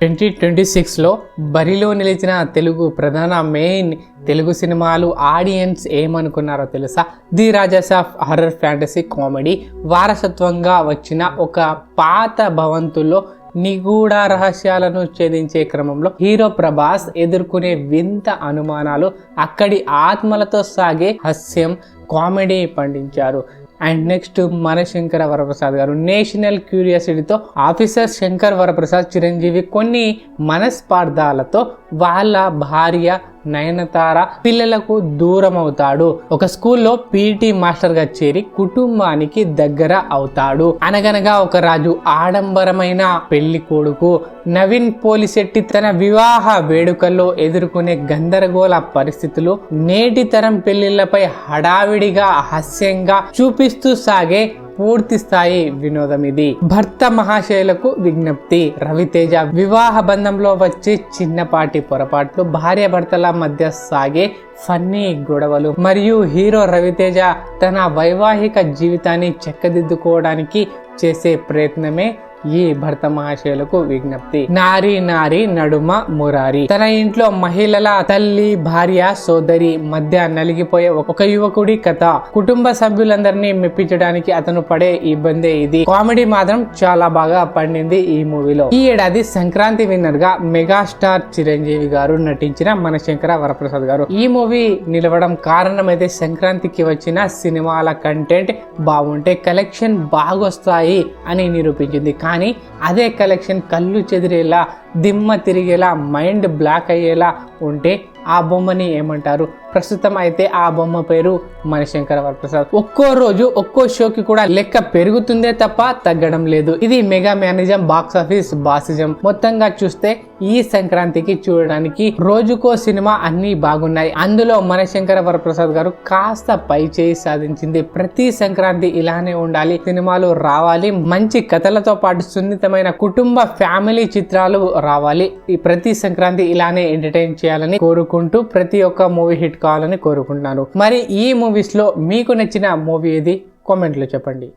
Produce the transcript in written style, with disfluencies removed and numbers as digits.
2026లో బరిలో నిలిచిన తెలుగు ప్రధాన మెయిన్ తెలుగు సినిమాలు ఆడియన్స్ ఏమనుకున్నారో తెలుసా? The rajas of horror fantasy comedy వారసత్వంగా వచ్చిన ఒక పాత భవంతుల్లో నిగూఢ రహస్యాలను ఛేదించే క్రమంలో హీరో ప్రభాస్ ఎదుర్కొనే వింత అనుమానాలు, అక్కడి ఆత్మలతో సాగే హాస్యం, కామెడీ పండించారు. అండ్ నెక్స్ట్ మన శంకర వరప్రసాద్ గారు నేషనల్ క్యూరియాసిటీతో ఆఫీసర్ శంకర్ వరప్రసాద్ చిరంజీవి కొన్ని మనస్పార్థాలతో వాళ్ళ భార్య నయనతార పిల్లలకు దూరం అవుతాడు. ఒక స్కూల్లో పీటీ మాస్టర్ గా చేరి కుటుంబానికి దగ్గర అవుతాడు. అనగనగా ఒక రాజు ఆడంబరమైన పెళ్లి కొడుకు నవీన్ పోలిశెట్టి తన వివాహ వేడుకల్లో ఎదుర్కొనే గందరగోళ పరిస్థితులు, నేటి తరం పెళ్లిళ్లపై హడావిడిగా హాస్యంగా చూపిస్తూ సాగే పూర్తి స్థాయి వినోదం ఇది. భర్త మహాశయులకు విజ్ఞప్తి. రవితేజ వివాహ బంధంలో వచ్చే చిన్నపాటి పొరపాట్లు, భార్య భర్తల మధ్య సాగే ఫన్నీ గొడవలు మరియు హీరో రవితేజ తన వైవాహిక జీవితాన్ని చక్కదిద్దుకోవడానికి చేసే ప్రయత్నమే ఈ భర్త మహాశయులకు విజ్ఞప్తి. నారీ నారీ నడుమ మురారి. తన ఇంట్లో మహిళల తల్లి, భార్య, సోదరి మధ్య నలిగిపోయే ఒక యువకుడి కథ. కుటుంబ సభ్యులందరినీ మెప్పించడానికి అతను పడే ఇబ్బందే ఇది. కామెడీ మాత్రం చాలా బాగా పండింది ఈ మూవీలో. ఈ ఏడాది సంక్రాంతి విన్నర్ గా మెగాస్టార్ చిరంజీవి గారు నటించిన మన శంకర వరప్రసాద్ గారు. ఈ మూవీ నిలవడం కారణమైతే సంక్రాంతికి వచ్చిన సినిమాల కంటెంట్ బాగుంటే కలెక్షన్ బాగొస్తాయి అని నిరూపించింది. కానీ అదే కలెక్షన్ కళ్ళు చెదిరేలా, దిమ్మ తిరిగేలా, మైండ్ బ్లాక్ అయ్యేలా ఉంటే ఆ బొమ్మని ఏమంటారు? ప్రస్తుతం అయితే ఆ బొమ్మ పేరు మన శంకర వరప్రసాద్. ఒక్కో రోజు ఒక్కో షోకి కూడా లెక్క పెరుగుతుందే తప్ప తగ్గడం లేదు. ఇది మెగా మేనేజం, బాక్స్ ఆఫీస్ బాసిజం. మొత్తంగా చూస్తే ఈ సంక్రాంతికి చూడడానికి రోజుకో సినిమా అన్ని బాగున్నాయి. అందులో మన శంకర వరప్రసాద్ గారు కాస్త పై చేయి సాధించింది. ప్రతి సంక్రాంతి ఇలానే ఉండాలి, సినిమాలు రావాలి, మంచి కథలతో పాటు సున్నితమైన కుటుంబ ఫ్యామిలీ చిత్రాలు రావాలి. ఈ ప్రతి సంక్రాంతి ఇలానే ఎంటర్టైన్ చేయాలని కోరుకుంటూ ప్రతి ఒక్క మూవీ హిట్ కావాలని కోరుకుంటున్నాను. మరి ఈ మూవీస్ లో మీకు నచ్చిన మూవీ ఏది? కామెంట్లో చెప్పండి.